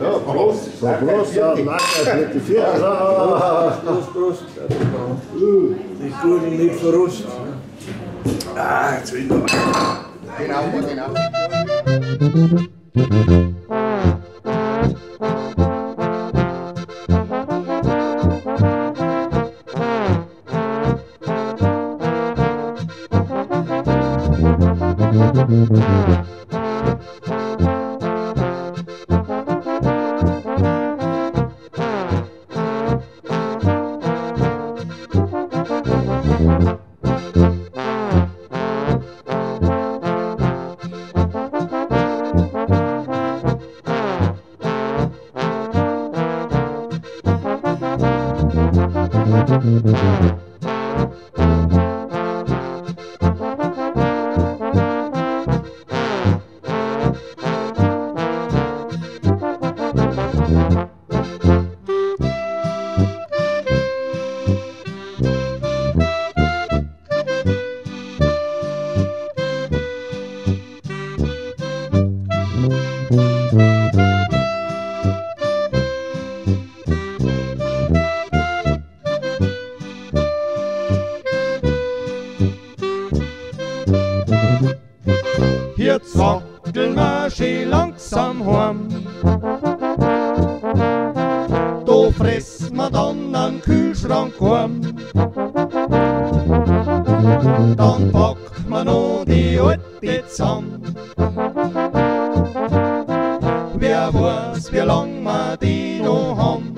Ja, Prost. So Prost, ja, Nacken mit die Finger. Prost. Die Gurken nicht verrust. Ah, jetzt wieder. Genau. Jetzt wackeln wir schön langsam heim. Da fressen wir dann an Kühlschrank warm. Dann packen wir noch die Alte zusammen. Wer weiß, wie lang wir die noch haben.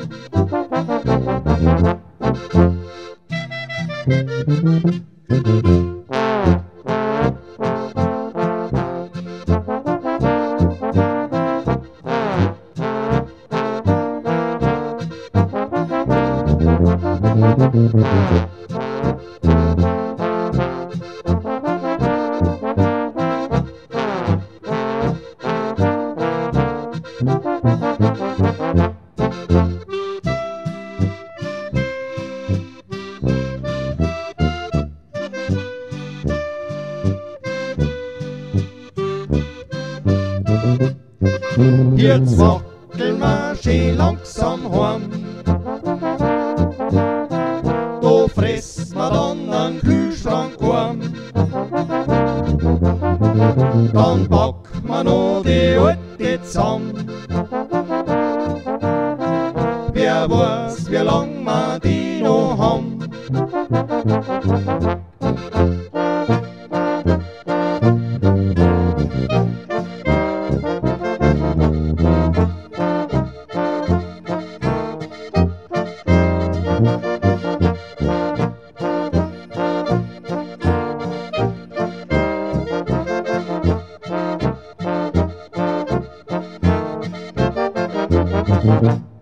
Jetzt wackeln wir schön langsam heim. Da fressen wir dann an Kühlschrank warm. Dann packen wir noch die Alte zusammen. Wer weiß, wie lang wir die noch haben. Thank you.